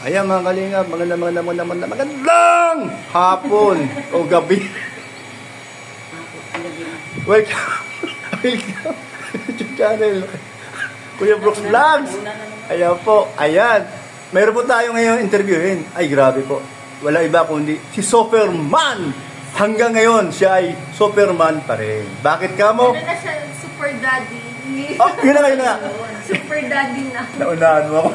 Ayan mga kalingap, magandang hapon o gabi. Welcome. Welcome. YouTube channel. Kuya Brooks Vlogs. Ayan po, ayan. Meron po tayo ngayon interviewin. Ay grabe po. Wala iba kundi si Superman. Hanggang ngayon, siya ay Superman pa rin. Bakit ka mo? Ano na siya, Super Daddy. Oh, yun na ngayon na. Super Daddy na. Naunahan mo ako.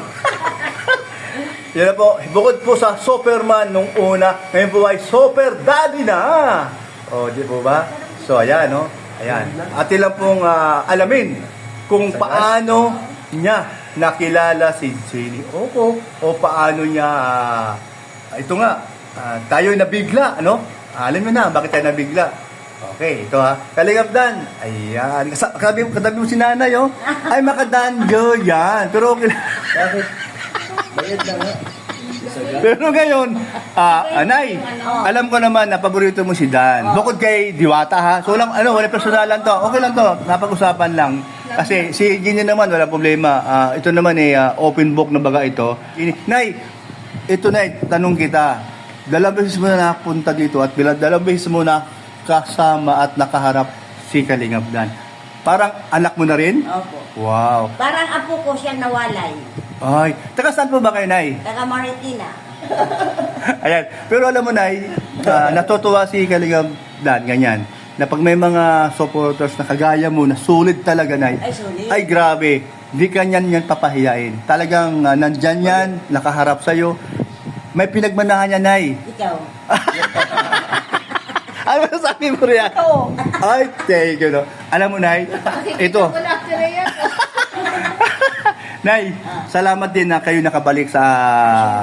Yan na po, bukod po sa Superman nung una, ngayon po ay Super Daddy na. O, di po ba? So, ayan, no? Ayan. Atin lang pong alamin kung paano niya nakilala si Jenny Oco o paano niya, ito nga, tayo nabigla, ano? Alam mo na, bakit tayo nabigla? Okay, ito ha. Kalingap Dan. Ayan. Katabi mo si nanay, oh. Ay, makadanjo yan. Pero okay lang. Bakit? Bayad lang ha. Pero ngayon, Anay, alam ko naman na paborito mo si Dan. Bukod kay Diwata ha. So wala personalan to. Okay lang to. Napag-usapan lang. Kasi si Ginny naman wala problema. Ito naman open book na baga ito. Nay, ito Nay, tanong kita. Dalawang beses mo na napunta dito at dalawang beses mo na kasama at nakaharap si Kalingap Dan. Parang anak mo na rin? Opo. Wow. Parang apo ko siya nawalay. Ay, taga saan po ba kayo, Nay? Taga Maritina. Ayan. Pero alam mo, Nay, natutuwa si Kalingap Dan, ganyan. Na pag may mga supporters na kagaya mo, na sulit talaga, Nay. Ay, sulit. Ay, grabe. Hindi ka yan papahiyain. Talagang nandyan yan, nakaharap sa'yo. May pinagmanahan niya, Nay. Ikaw. Ano sabi mo riyan? Oo. Ay, thank you, no. Alam mo, Nay, ito. Wala ka na yan. Nay, salamat din na kayo nakabalik sa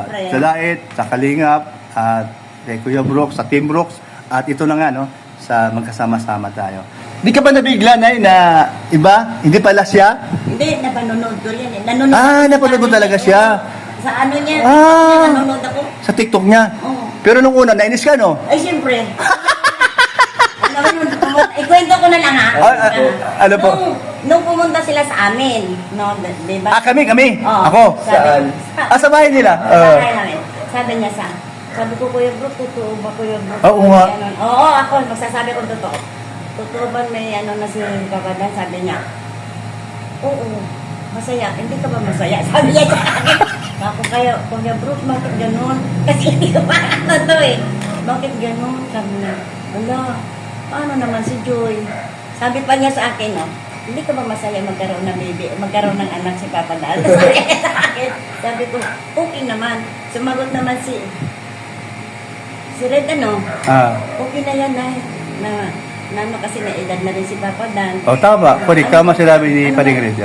Lait, sa Kalingap, at kay Kuya Brooks, sa Team Brooks, at ito na nga, no, sa magkasama-sama tayo. Di ka ba nabigla, Nay, na iba? Hindi pala siya? Hindi, napanonood ko yan eh. Nanonood Napanood mo talaga siya. Sa ano niya? Ah. Nanonood ako. Sa TikTok niya. Oo. Pero nung una, nainis ka, no? Ay, siyempre. Ikwento ko na lang ha. Ano po? Nung pumunta sila sa amin, no, di ba? Kami. Oo. Ako. Sabi, Sa bahay nila? Sa bahay namin. Sabi niya sabi ko, Kuya Bro, totoo ba Kuya Bro? Oo nga. Oo, ako, magsasabi ko totoo. Totoo ba may na si Kapadan? Sabi niya, oo, masaya. Hindi ka ba masaya? Sabi niya sa akin. Ako kayo, Kuya Bro, bakit ganun? Kasi hindi ko pa totoo eh. Bakit ganun? Sabi niya, wala, paano naman si Joy? Sabi pa niya sa akin, no, hindi ka ba masaya magkaroon ng baby, magkaroon ng anak si Papa Dal? Sabi niya sa akin. Sabi ko, okay naman. Sumagot naman si Red, ano? Okay na yan, na kasi na edad na rin si Papa Dan. Oh, tama. Pwede, tama sinabi ni Paring Red.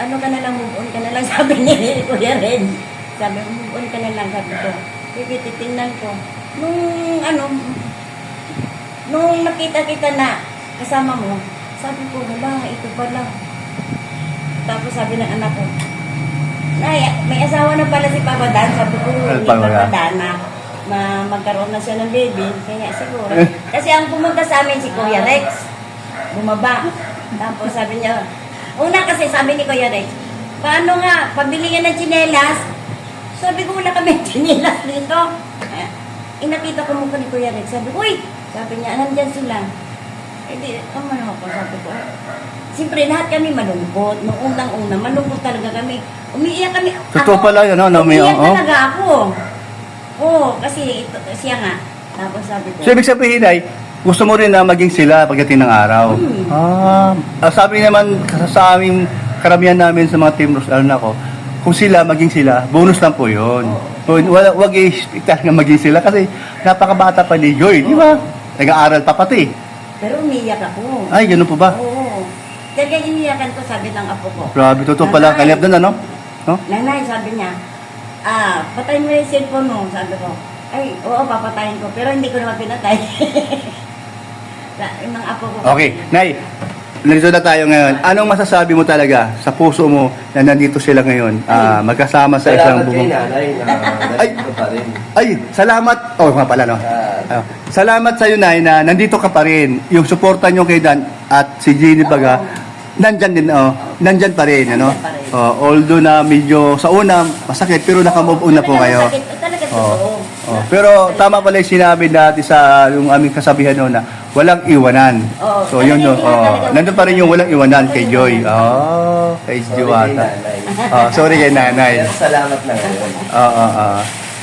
Ano ka na lang, move on ka na lang, sabi ni Kuya Red. Sabi, move on ka na lang, sabi ko. Sige, titingnan ko. Nung nakita kita na kasama mo, sabi ko, wala, ito pala. Tapos sabi ng anak ko, may asawa na pala si Papa Dan. Sabi ko, ni Papa Dan na magkaroon na siya ng baby. Kaya siguro. Kasi ang pumunta sa amin si Kuya Rex. Bumaba. Tapos sabi niya, una kasi sabi ni Kuya Rex, paano nga, pabili nga ng tsinelas? Sabi ko, wala kami tsinelas dito. Nakita ko mukha ni Kuya Rex. Sabi ko, uy! Sabi niya, nandyan sila. Eh di, ano ako, sabi ko. Siyempre, lahat kami malungkot. Noong unang-una, malungkot talaga kami. Umiiyak kami. Totoo pala yun, no? Umiiyak talaga ako. Oo, kasi siya nga. Tapos sabi ko. So, ibig sabihin ay, gusto mo rin na maging sila pagdating ng araw. Sabi naman sa aming karamihan namin sa mga team Rosal na ko, kung sila, maging sila, bonus lang po yun. Huwag i-expect na maging sila kasi napakabata pa ni Joy, di ba? Nag-aaral pa pati. Pero umiiyak ako. Ay, ganun po ba? Oo. Talaga iniyakan ko, sabi ng apo ko. Grabe, totoo pala. Kaliyap doon, ano? No? Nanay, sabi niya, patayin mo yung cellphone mo, sabi ko. Ay, oo, papatayin ko. Pero hindi ko naman pinatay. Yung mga apo ko. Okay, Nay, narito na tayo ngayon. Anong masasabi mo talaga sa puso mo na nandito sila ngayon? Magkasama sa isang Salamat kay bubong. nanay na nandito pa rin. Ay, salamat. Oh, nga pala, no? Salamat sa iyo, Nay, na nandito ka pa rin. Yung suporta nyo kay Dan at si Jenny Baga, nandyan din, nandyan pa rin, ano? Nandyan pa rin. Although na medyo sa una masakit pero naka-move on na po kayo. Talaga Oo. totoo. Pero tama pala yung sinabi natin sa yung aming kasabihan noon na walang iwanan. Oo. So yun yun. Nandun pa rin yung walang iwanan kay Joy. Kay Sorry kay Diwata. nanay. Sorry kay nanay. Pero salamat na ngayon.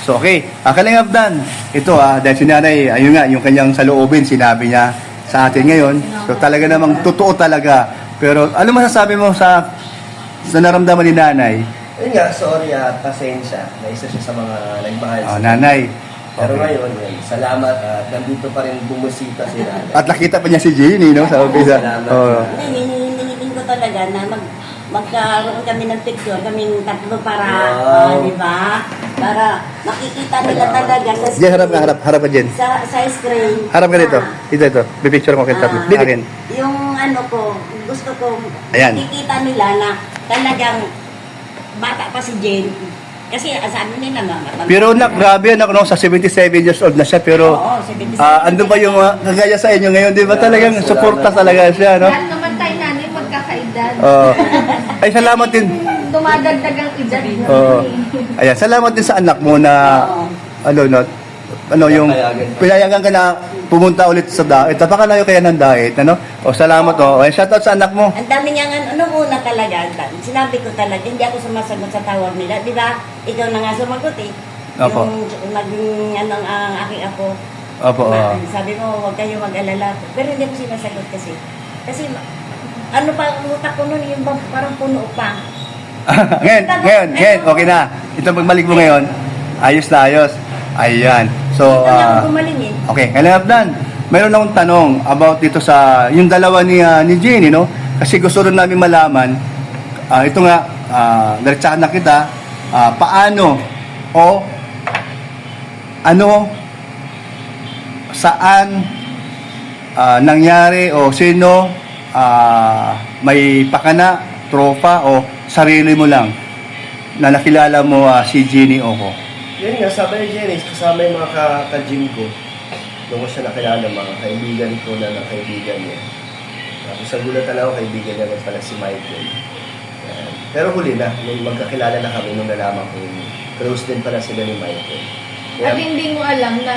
So okay, Kalingap Dan, ito dahil si nanay, ayun nga, yung kanyang saloobin, sinabi niya sa atin ngayon. So talaga namang totoo talaga. Pero ano masasabi mo sa naramdaman ni nanay? Yun nga, sorry pasensya na isa siya sa mga nagmahal sa Nanay. Pero Okay. ngayon, yun, salamat at nandito pa rin bumusita si nanay. At nakita pa niya si Jenny, no? Sa umpisa. Salamat. Oo. Hinihingi ko talaga na magkaroon kami ng picture, kami tatlo para, Wow. di ba? Para makikita nila talaga sa Jen, harap ka, harap ka, Jen. sa screen. Harap ka dito. Ah, Ito. Bipicture ko kita. Ah. Akin. yung ano ko, gusto ko Ayan. makikita nila na talagang bata pa si Jen. Kasi sabi nila Pero nak, grabe anak, no? Sa 77 years old na siya, pero Oo, 77. ando ba yung kagaya sa inyo ngayon, di ba talagang Salamat. suporta talaga siya, no? Lahat naman tayo nanay magkakaedad. Ay, salamat din. Dumadagdag ang edad. Oo. Ayan, salamat din sa anak mo na, yung pinayagan ka na pumunta ulit sa diet. Napakalayo kaya ng diet, ano? Salamat, Ay, shoutout sa anak mo. Ang dami niyang una talaga, sinabi ko talaga, hindi ako sumasagot sa tawag nila. Di ba? Ikaw na nga sumagot eh. Opo. Yung naging ang aking apo. Opo, Sabi mo, huwag kayo mag-alala. Pero hindi ako sinasagot kasi. Kasi ano pa ang utak ko nun, yung parang puno pa. ngayon, okay na. Ito pagbalik mo ngayon, ayos na ayos. Ayan. So, Hindi na ako gumaling eh. okay, Kalingap Dan, mayroon akong tanong about dito sa, yung dalawa ni Jenny, no? Kasi gusto rin namin malaman, ito nga, diretsahan na kita, paano o ano, saan nangyari o sino may pakana, tropa o sarili mo lang na nakilala mo si Jenny Oco. Yun nga, sabi ni Jenny, kasama yung mga ka-gym ko. Doon ko siya nakilala, mga kaibigan ko na kaibigan niya. Tapos sa gulatan ako, kaibigan niya naman pala si Michael. Yan. Pero huli na, nung magkakilala na kami, nung nalaman ko, close din pala sila ni Michael. At hindi mo alam na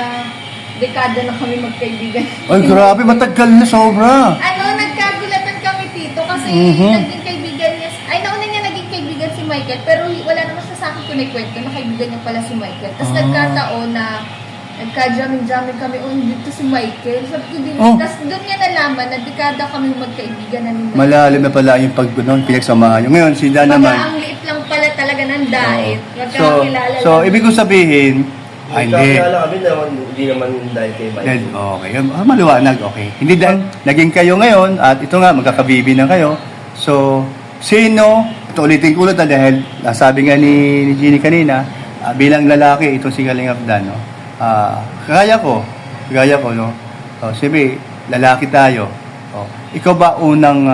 dekada na kami magkaibigan. Ay, grabe, matagal na sobra. Nagkagulatan kami dito kasi naging kaibigan niya. Nauna niya naging kaibigan si Michael, pero wala naman siya sa akin kunikwento na kaibigan niya pala si Michael. Tapos nagkataon na nagka-jamming kami, dito si Michael. Sabi ko din, tapos doon niya nalaman na dekada kami magkaibigan na ni Michael. Malalim na pala yung pinagsamahan nyo. Ngayon, si Dan naman. Ang liit lang pala talaga ng dait. So, Magkakilala lang. ibig kong sabihin, hindi. Magkakilala kami naman, hindi naman dahil kay Then, Michael. okay. Maliwanag, okay. Hindi dahil naging kayo ngayon at ito nga, magkakabibi na kayo. So, sino, ito ulitin ko ulit dahil sabi nga ni Jenny kanina, bilang lalaki, ito si Kalingap Dan, no? Kagaya ko, no? Sabi, lalaki tayo. Ikaw ba unang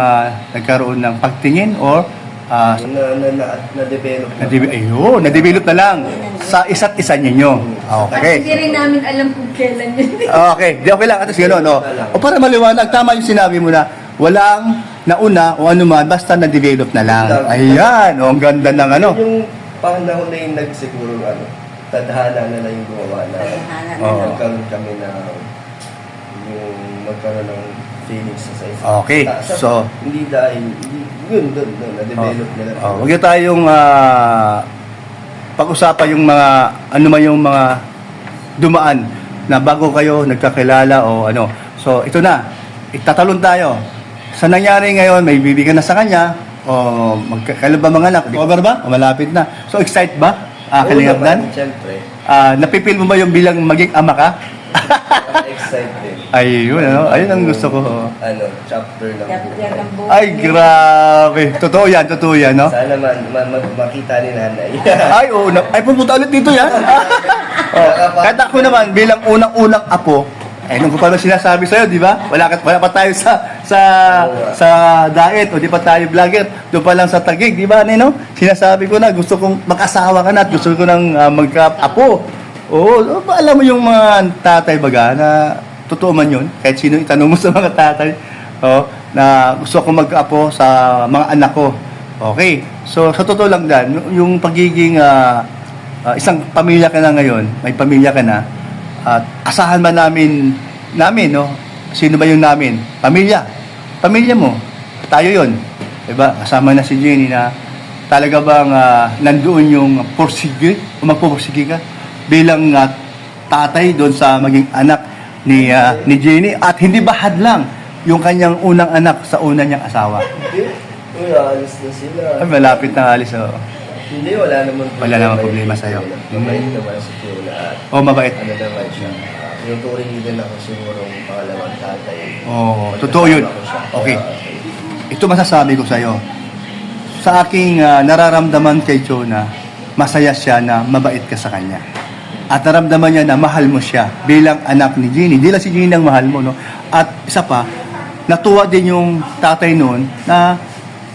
nagkaroon ng pagtingin or Na-develop na. na-develop na lang sa isa't isa ninyo. Okay. Hindi rin namin alam kung kailan yun. Okay, di okay lang. At gano'n, no? O para maliwanag, tama yung sinabi mo na walang nauna o anuman, basta na-develop na lang. Ayan, ang ganda ng ano. Yung panahon na yung nagsiguro, tadhana na lang yung gumawa na Oo. magkaroon kami na yung magkaroon ng feelings sa isa. Okay, so- hindi dahil, yun, doon, na-develop nila. Huwag na tayong pag-usapan yung mga, ano man yung mga dumaan na bago kayo nagkakilala o ano. So, ito na, itatalon tayo. Sa nangyari ngayon, may bibigyan na sa kanya, o kailan ba mga anak? Cover ba? O malapit na. So, excited ba? Kalingap Dan? Siyempre, Napipil mo ba yung bilang maging ama ka? excited. Ayun, ano? Ayun ang gusto ko. Chapter ng Chapter ng buhay. Ay, grabe. Totoo yan, no? Sana makita ni nanay. Ay, oo. Ay, pupunta ulit dito yan. Kahit ako naman, bilang unang-unang apo, nung ko pa sinasabi sa'yo, di ba? Wala pa tayo sa diet, o di pa tayo vlogger. Doon pa lang sa Taguig, di ba, Nino? Sinasabi ko na, gusto kong mag-asawa ka na at gusto ko nang magka-apo. Oo, alam mo yung mga tatay baga na totoo man yun, kahit sino itanong mo sa mga tatay, na gusto ko mag-apo sa mga anak ko. Okay. So, sa totoo lang Dan, yung pagiging isang pamilya ka na ngayon, may pamilya ka na, at asahan ba namin, no? Sino ba yung namin? Pamilya. Pamilya mo. Tayo yon, diba? Kasama na si Jenny na talaga bang nandoon yung porsige o magpupursige ka bilang tatay doon sa maging anak ni Jenny, at hindi ba hadlang yung kanyang unang anak sa una niyang asawa? Hindi. Uy, alis na sila. Ay, malapit na alis, oh. Hindi, wala naman Wala naman problema sa'yo. Mabait naman si Fiona at Oh, mabait. ano naman siya. Yung turing din ako siguro ng pangalawang tatay. Oo, totoo yun. Magkasama ko siya. Okay. Kaya, Ito masasabi ko sa'yo. Sa aking nararamdaman kay Jonah, masaya siya na mabait ka sa kanya. At naramdaman niya na mahal mo siya bilang anak ni Jenny. Hindi lang si Jenny ang mahal mo, no? At isa pa, natuwa din yung tatay noon na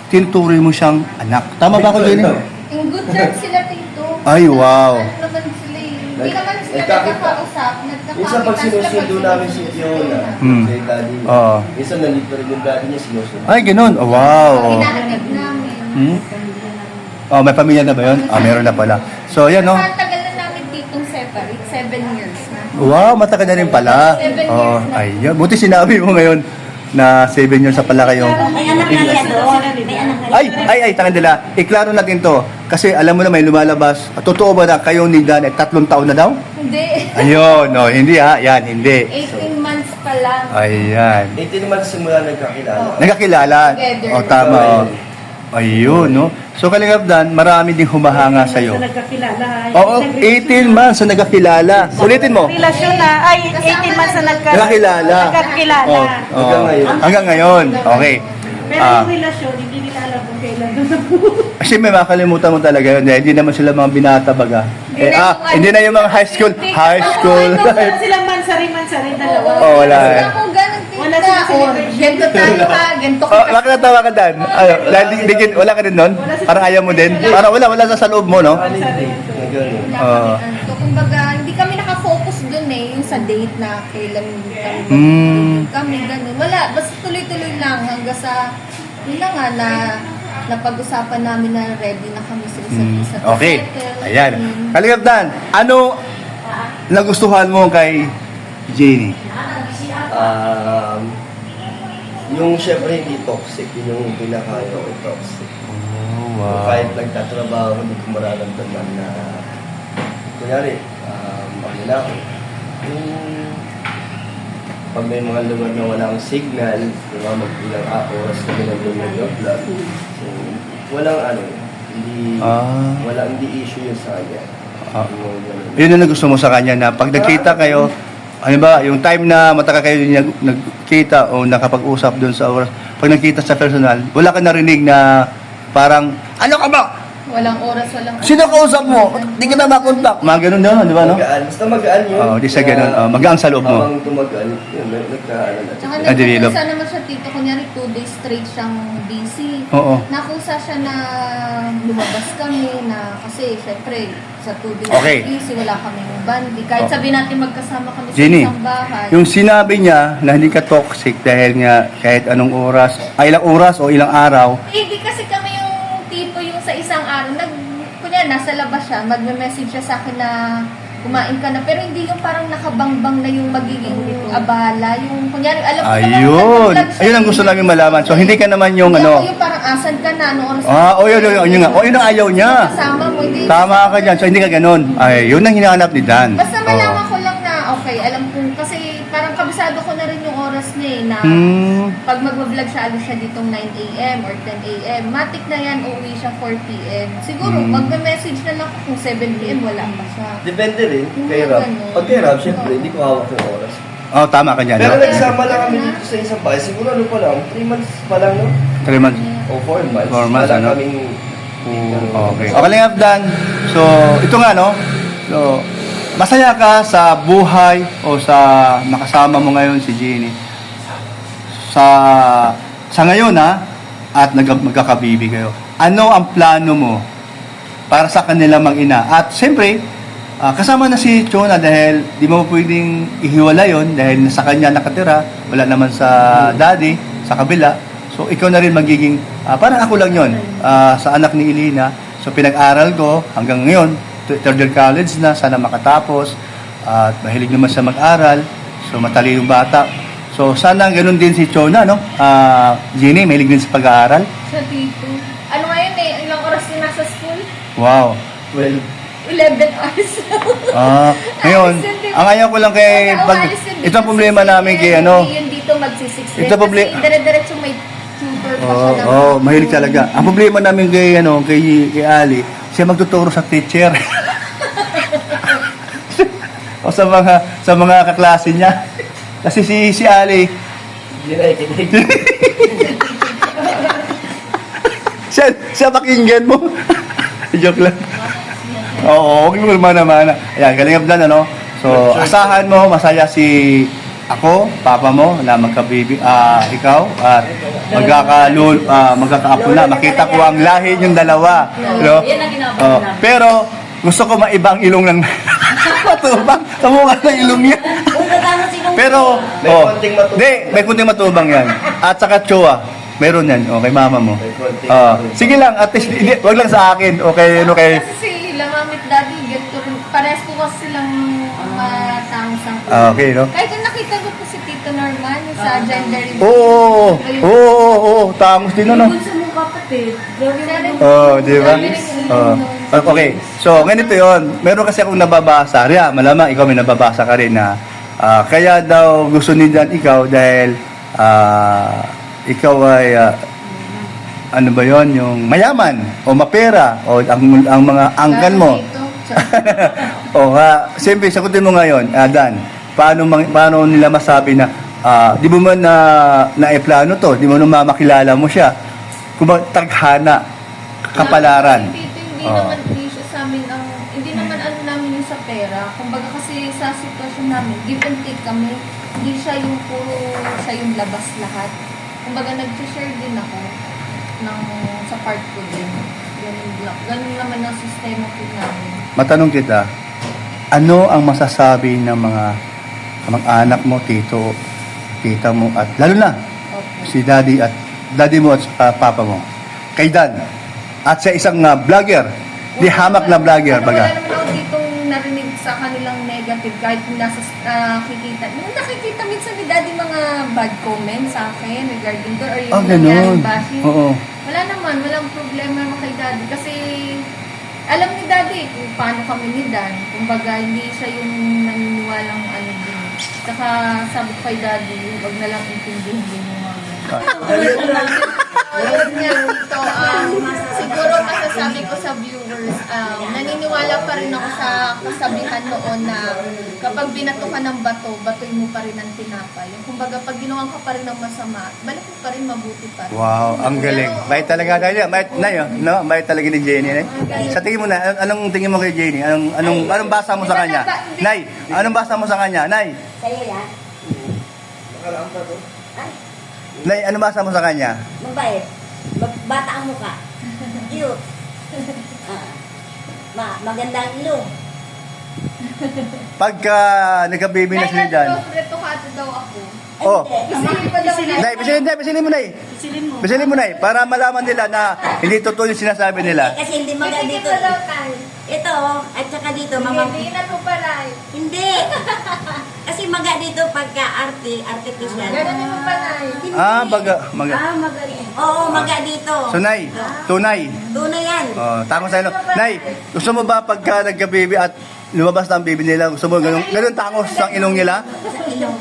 tinuturing mo siyang anak. Tama ba ako, Jenny? In good terms sila, Tito. Ay, wow. Ano naman sila eh. Hindi Nag- naman sila nagkakita. nagkakausap. minsan pag sinusundo namin si Fiona, si daddy niya, Oo. minsan nandito rin yung daddy niya sinusundo. Ay, ganun. Oh, wow. Oh. Hinahanap namin. Hmm? Oh, may pamilya na ba yun? Ah, meron na pala. So, yan, no? Matagal na namin Titong separate. 7 years na. Wow, matagal na rin pala. 7 Oh, years na. ay, buti sinabi mo ngayon na 7 years na pala kayong... May anak na siya doon. May anak na Ay, tangan nila. Iklaro natin to. Kasi alam mo na may lumalabas. Totoo ba na kayo ni Dan ay 3 taon na daw? Hindi. Ayun, no, hindi ha. Yan, hindi. 18 months pa lang. Ayan. 18 naman simula nagkakilala. Nagkakilala. Together. O, tama. Oh. Ayun, no? So, Kalingap Dan, marami ding humahanga sa'yo. Nagkakilala. Oo, 18 months na nagkakilala. Ulitin mo. Relasyon na, ay 18 months na Nagkakilala. nagkakilala. Oh, Hanggang ngayon. Hanggang ngayon. Okay. Pero yung relasyon, hindi nila alam kung kailan doon nabuo. Kasi may makalimutan mo talaga yun. Dahil hindi naman sila mga binata baga. Hindi na yung mga high school. High school. Wala silang mansari-mansari dalawa. Oh, wala. Wala akong ganun, Wala tita. silang O, celebration. ganito tayo ha. Ganito Oh, bakit natawa ka Dan? Dahil wala ka rin nun? Parang ayaw mo din? Parang wala sa loob mo, no? Ano hindi? Na gano'n. Oo. So, kumbaga, hindi kami nakafocus dun eh, yung sa date na kailan kami Mm. kami ganun. Wala, basta tuloy-tuloy lang hanggang sa, yun na nga na napag-usapan namin na ready na kami sa isa't isa. Okay. Settle. Ayan. Mm. Kalingap Dan, ano nagustuhan mo kay Jenny? Yung syempre hindi toxic, yun yung pinakayo ko toxic. Oh, Kahit nagtatrabaho, hindi ko mararamdaman na, kunyari, na ako. Yung, pag may mga lugar na walang signal, di ba, mag-ilang oras kami nag-vlog. So, walang ano, hindi issue yun sa kanya. Ah. Yung ganun. Yun ang gusto mo sa kanya na pag nagkita kayo, ano ba, yung time na matagal kayo nagkita o nakapag-usap doon sa oras, pag nagkita sa personal, wala ka narinig na parang, ano ka ba? Walang oras, walang Sino kausap mo? Di kita makontak. Mga ganun daw, di ba, no? Magaan, basta magaan yun. Oo, di sa ganun. Magaan sa loob mo. Habang tumagal, yun, nagkaan na. Tsaka develop. nagkukusa naman siya tito, kunyari 2 days straight siyang busy. Oo. Nakusa siya na lumabas kami na kasi syempre sa 2 days Okay. busy, wala kaming bandi. Kahit Oh. sabihin natin magkasama kami sa Jenny, isang bahay. yung sinabi niya na hindi ka toxic dahil nga kahit anong oras, ilang oras o ilang araw, Hindi kasi kami yung tipo yung sa isang araw, kunyari nasa labas siya, magme-message siya sa akin na kumain ka na, pero hindi yung parang nakabangbang na yung magiging abala, yung kunyari, alam ko naman, ayun. nag-vlog siya, Ayun ang gusto namin malaman. So, hindi ka naman yung Hindi ano, ako yung parang asan ka na, anong oras yun nga. Yun ang ayaw niya. kasama mo, hindi. Tama ka dyan. So, hindi ka ganun. Ay, yun ang hinahanap ni Dan. Basta Oo. malaman ko lang na, okay, alam ko, kasi parang kabisado ko na rin yung oras niya eh, na Hmm. pag mag-vlog siya, alis siya ditong 9 a.m. or 10 a.m. Matik na yan, uuwi siya 4 p.m. Siguro, magme-message na lang ako kung 7 p.m. wala pa siya. Depende rin Hindi kay Rob. ganun. Pag kay Rob, syempre, hindi ko hawak yung oras. Oh, tama ka dyan. Pero No? nagsama lang kami dito sa isang bahay. Siguro ano pa lang, 3 months pa lang, no? 3 months. O 4 months. 4 months, Wala ano? kaming... Okay. Okay lang, Dan. So, ito nga, no? So, masaya ka sa buhay o sa nakasama mo ngayon si Jenny. Sa ngayon, ha? At magkakabibi kayo. Ano ang plano mo para sa kanila mag-ina? At siyempre, kasama na si Chona dahil di mo pwedeng ihiwala yon dahil sa kanya nakatira, wala naman sa daddy, sa kabila. So, ikaw na rin magiging, parang ako lang yon sa anak ni Elina. So, pinag-aral ko hanggang ngayon, third year college na, sana makatapos. At mahilig naman sa mag-aral. So, matali yung bata. So, sana ganun din si Chona, no? Jenny, mahilig din sa pag-aaral. Sa tito. Ano ngayon eh, ilang oras yung nasa school? Wow. Well, 11 hours. Ngayon, ang ayaw ko lang kay... Itong problema namin kay ano... Yun dito magsi-6 Ito problema... Kasi dire-diretso may tutor pa siya. Mahilig talaga. Ang problema namin kay Ali, siya magtuturo sa teacher. O sa mga kaklase niya. Kasi si Ali, hindi na ikinig. siya pakinggan mo. Joke lang. Oo, okay mo mana-mana. Ayan, Kalingap Dan, ano? So, asahan mo, masaya si ako, papa mo, na ikaw, at magkakaapo na. Makita ko ang lahi yung dalawa. No? Yan ang ginagawa namin. Pero, gusto ko maibang ilong lang. Matubang. Sa mukha ng ilong niya. Uy, natama silong. Pero, May konting matubang. may konting matubang yan. At saka chowa. Meron yan. O, kay mama mo. May konting Sige lang, at least, wag lang sa akin. Okay, ano kay... Kasi sila, mamit daddy, ganito rin. Parehas po kasi silang matangos ang Okay, no? Kahit yung nakita ko po si Tito Norman, yung sa gender review. Oo, tangos din, ano? Sa mukha kapatid. Di ba? Okay, so ganito yon. Meron kasi akong nababasa. Ria, malamang ikaw may nababasa ka rin na kaya daw gusto ni Dan ikaw dahil ikaw ay ano ba yon, yung mayaman o mapera o ang mga angkan mo. Siyempre, sagutin mo ngayon, Dan, paano nila masabi na di mo man na-plano to, di mo naman makilala mo siya. Kung taghana, kapalaran. Hindi naman issue sa amin hindi naman ano namin yung sa pera. Kumbaga kasi sa sitwasyon namin, give and take kami. Hindi siya yung puro siya yung labas lahat. Kumbaga nag-share din ako sa part ko din. Ganun naman ang sistema po namin. Matanong kita, ano ang masasabi ng mga anak mo, tita mo, at lalo na si daddy mo at papa mo, kay Dan, at sa isang vlogger, di hamak na vlogger, baga. Wala naman ako ditong narinig sa kanilang negative kahit kung nasa nakikita. Nung nakikita minsan ni daddy mga bad comments sa akin regarding doon or yung ganun. bashing. Oo. Wala naman, walang problema naman kay daddy kasi alam ni daddy kung paano kami ni Dan. Kumbaga, hindi siya yung naniniwalang ano din. Saka sabi ko kay daddy, huwag na lang intindihin din yung mga Ayun nga dito, siguro masasabi ko sa viewers, naniniwala pa rin ako sa kasabihan noon na kapag binato ka ng bato, batoy mo pa rin ang tinapay. Yung kumbaga, pag ginawan ka pa rin ng masama, balik mo pa rin, mabuti pa rin. Wow, ang galing. Bait talaga tayo. Bait talaga ni Jenny. Sa tingin mo na, anong tingin mo kay Jenny? Anong basa mo sa kanya? Nay, anong basa mo sa kanya? Nay, Sa'yo yan? Nakaraan pa to. Nay, anong basa mo sa kanya? Mabait. Bata ang mukha. Cute. Magandang ilong. Pagka nagka-baby na sila dyan. Reto ka daw ako. Oh, Isipin pa daw na. Nay, bisilin mo, Nay. Pisilin mo. Bisilin mo, Nay, para malaman nila na hindi totoo yung sinasabi nila. Kasi hindi maga Pipigil dito. pa daw tayo. Ito, at saka dito, Hindi na po pala. Hindi. Kasi maga dito pagka artificial. Ganun mo pala. Maga. Magaling. Oo, maga dito. So, Nay, tunay. Tunay yan. Tama sa'yo. Nay, gusto mo ba pagka nagka-baby at lumabas na ang baby nila, gusto mo ganun tangos ang ilong nila? Sa ilong.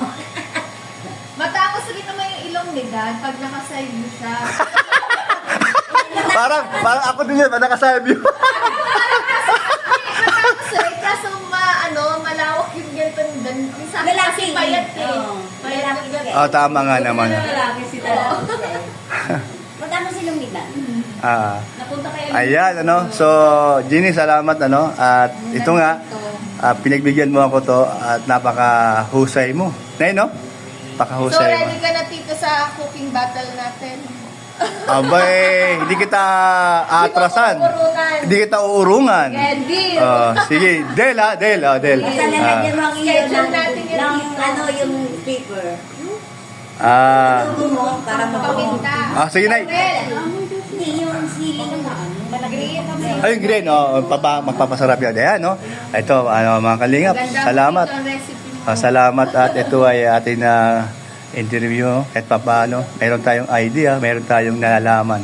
Matapos rin naman yung ilong ni Dad pag nakaside mo siya. Parang ako din yun, nakasabi yun. Matapos rin, kaso malawak yung ganito. Sa akin kasi payat eh. Oo. Payat yung ganito. Tama nga naman. Lalaki si Tala. Magkano silong nila? Napunta kayo. Ayan, So, Jenny, salamat, At ito nga, pinagbigyan mo ako to at napaka-husay mo. Nay, no? So, Napaka-husay mo. ready ka na tito sa cooking battle natin? Abay, hindi kita atrasan. Hindi kita uurungan. Ready! Sige, Del. Basta lalagyan mo ang iyo Schedule natin yun ng dito. yung paper. Ah, Tubo mo para Paminta. Sige, Nay. Hindi, yung sili ng malagay. Ayun, green, magpapasarap yan. Ayan, no? Ito, mga kalingap, salamat. Ito ang recipe mo. Salamat at ito ay ating interview. Kahit paano, meron tayong idea, meron tayong nalalaman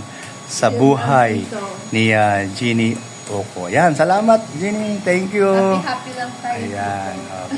sa buhay ni Jeannie Oco. Ayan, salamat, Jeannie. Thank you. Happy lang tayo. Ayan, okay.